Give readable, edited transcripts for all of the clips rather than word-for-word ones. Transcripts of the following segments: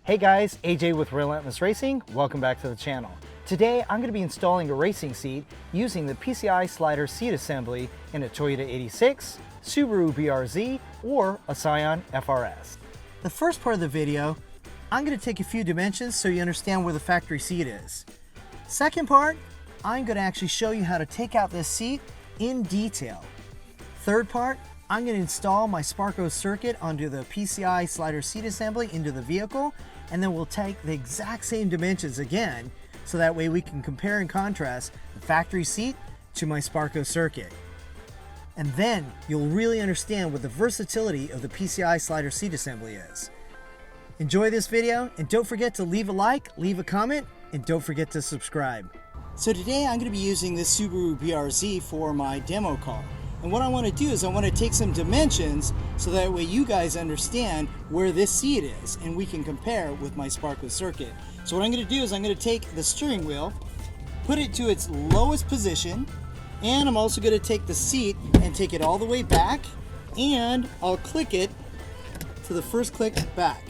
Hey guys, AJ with Relentless Racing. Welcome back to the channel. Today I'm going to be installing a racing seat using the PCI Slider Seat Assembly in a Toyota 86, Subaru BRZ, or a Scion FRS. The first part of the video, I'm going to take a few dimensions so you understand where the factory seat is. Second part, I'm going to actually show you how to take out this seat in detail. Third part, I'm going to install my Sparco circuit onto the PCI Slider Seat Assembly into the vehicle, and then we'll take the exact same dimensions again, so that way we can compare and contrast the factory seat to my Sparco circuit. And then you'll really understand what the versatility of the PCI Slider Seat Assembly is. Enjoy this video, and don't forget to leave a like, leave a comment, and don't forget to subscribe. So today I'm going to be using this Subaru BRZ for my demo car. And what I want to do is I want to take some dimensions so that way you guys understand where this seat is and we can compare with my Sparco circuit. So what I'm going to do is I'm going to take the steering wheel, put it to its lowest position, and I'm also going to take the seat and take it all the way back, and I'll click it to the first click back.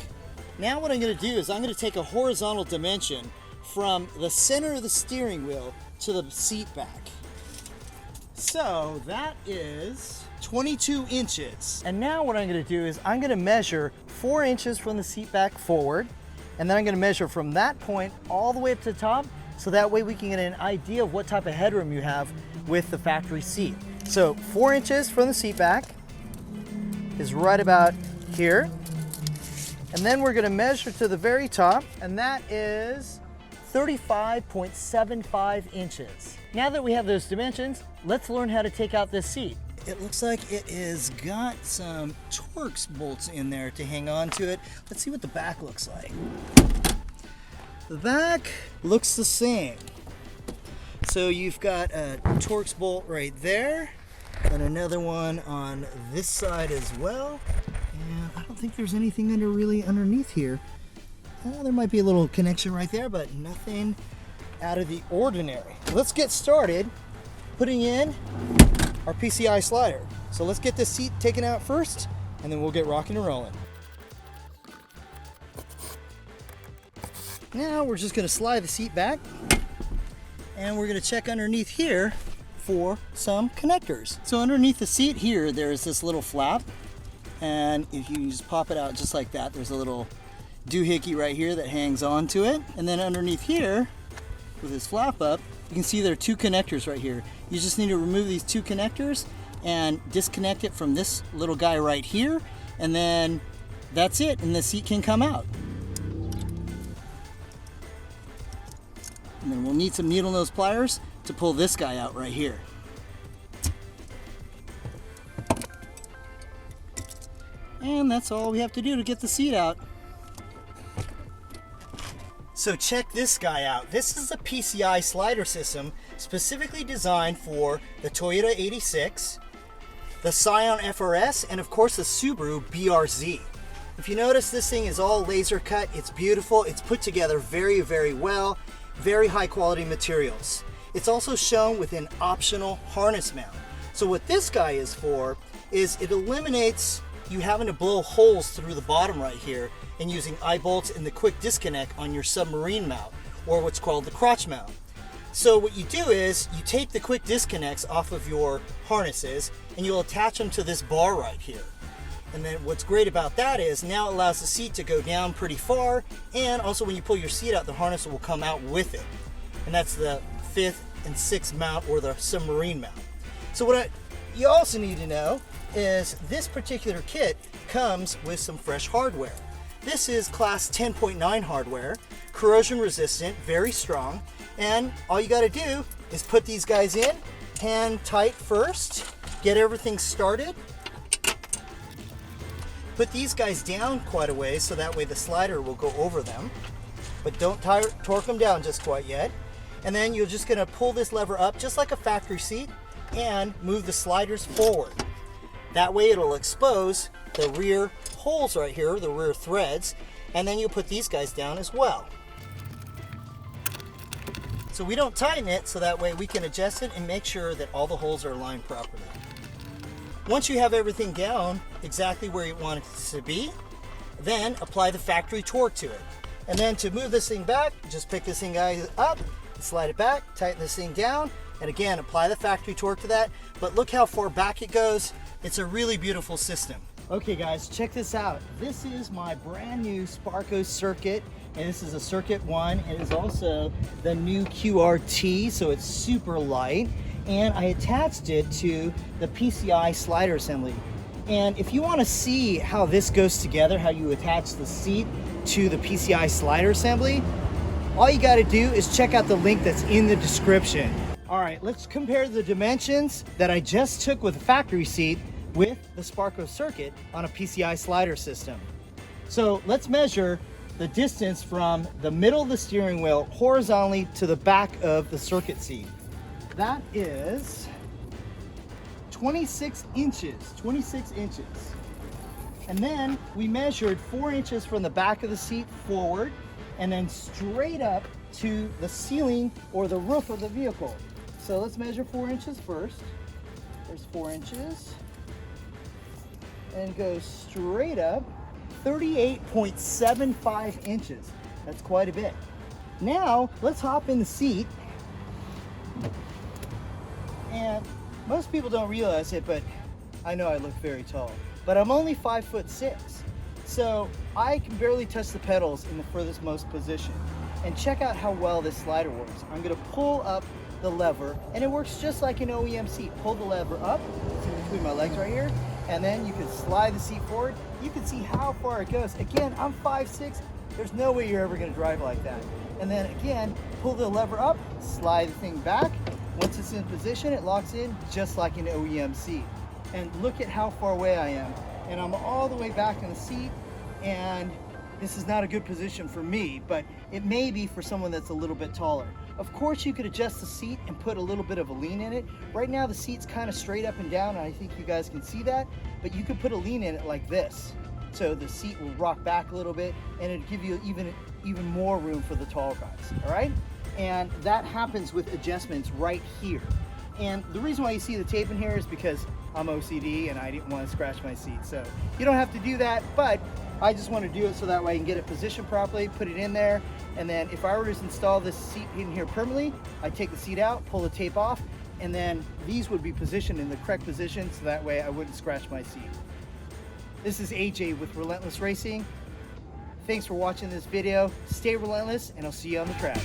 Now what I'm going to do is I'm going to take a horizontal dimension from the center of the steering wheel to the seat back. So that is 22 inches. And now what I'm going to do is I'm going to measure 4 inches from the seat back forward, and then I'm going to measure from that point all the way up to the top, so that way we can get an idea of what type of headroom you have with the factory seat. So 4 inches from the seat back is right about here. And then we're going to measure to the very top, and that is 35.75 inches. Now that we have those dimensions, let's learn how to take out this seat. It looks like it has got some Torx bolts in there to hang on to it. Let's see what the back looks like. The back looks the same. So you've got a Torx bolt right there, and another one on this side as well. And I don't think there's anything really underneath here. There might be a little connection right there, but nothing out of the ordinary. Let's get started putting in our PCI slider. So let's get this seat taken out first, and then we'll get rocking and rolling. Now we're just going to slide the seat back, and we're going to check underneath here for some connectors. So underneath the seat here, there's this little flap, and if you just pop it out just like that, there's a little doohickey right here that hangs on to it. And then underneath here, with this flap up, you can see there are 2 connectors right here. You just need to remove these 2 connectors and disconnect it from this little guy right here, and then that's it, and the seat can come out. And then we'll need some needle nose pliers to pull this guy out right here. And that's all we have to do to get the seat out. So check this guy out. This is a PCI slider system specifically designed for the Toyota 86, the Scion FRS, and of course the Subaru BRZ. If you notice, this thing is all laser cut. It's beautiful. It's put together very, very well. Very high quality materials. It's also shown with an optional harness mount. So what this guy is for is it eliminates you having to blow holes through the bottom right here and using eye bolts and the quick disconnect on your submarine mount, or what's called the crotch mount. So what you do is you take the quick disconnects off of your harnesses and you'll attach them to this bar right here. And then what's great about that is now it allows the seat to go down pretty far, and also when you pull your seat out, the harness will come out with it. And that's the 5th and 6th mount, or the submarine mount. So what you also need to know is this particular kit comes with some fresh hardware. This is class 10.9 hardware, corrosion resistant, very strong, and all you got to do is put these guys in, hand tight first, get everything started. Put these guys down quite a ways so that way the slider will go over them, but don't torque them down just quite yet. And then you're just going to pull this lever up just like a factory seat and move the sliders forward. That way it'll expose the rear holes right here, the rear threads, and then you put these guys down as well. So we don't tighten it, so that way we can adjust it and make sure that all the holes are aligned properly. Once you have everything down exactly where you want it to be, then apply the factory torque to it. And then to move this thing back, just pick this thing up, slide it back, tighten this thing down, and again, apply the factory torque to that. But look how far back it goes. It's a really beautiful system. Okay guys, check this out. This is my brand new Sparco circuit, and this is a circuit 1. It is also the new QRT, so it's super light. And I attached it to the PCI slider assembly. And if you want to see how this goes together, how you attach the seat to the PCI slider assembly, all you got to do is check out the link that's in the description. All right, let's compare the dimensions that I just took with the factory seat with the Sparco circuit on a PCI slider system. So let's measure the distance from the middle of the steering wheel horizontally to the back of the circuit seat. That is 26 inches. And then we measured 4 inches from the back of the seat forward and then straight up to the ceiling or the roof of the vehicle. So let's measure 4 inches first. There's 4 inches. And go straight up 38.75 inches. That's quite a bit. Now let's hop in the seat. And most people don't realize it, but I know I look very tall, but I'm only 5'6". So I can barely touch the pedals in the furthest most position. And check out how well this slider works. I'm gonna pull up the lever, and it works just like an OEM seat. Pull the lever up, see between my legs right here, and then you can slide the seat forward. You can see how far it goes. Again, I'm 5'6". There's no way you're ever gonna drive like that. And then again, pull the lever up, slide the thing back. Once it's in position, it locks in just like an OEM seat. And look at how far away I am. And I'm all the way back in the seat, and this is not a good position for me, but it may be for someone that's a little bit taller. Of course, you could adjust the seat and put a little bit of a lean in it. Right now, the seat's kind of straight up and down, and I think you guys can see that, but you could put a lean in it like this. So the seat will rock back a little bit, and it'll give you even more room for the tall guys, all right? And that happens with adjustments right here. And the reason why you see the tape in here is because I'm OCD and I didn't want to scratch my seat. So you don't have to do that, but I just want to do it so that way I can get it positioned properly, put it in there, and then if I were to install this seat in here permanently, I'd take the seat out, pull the tape off, and then these would be positioned in the correct position so that way I wouldn't scratch my seat. This is AJ with Relentless Racing. Thanks for watching this video. Stay relentless, and I'll see you on the track.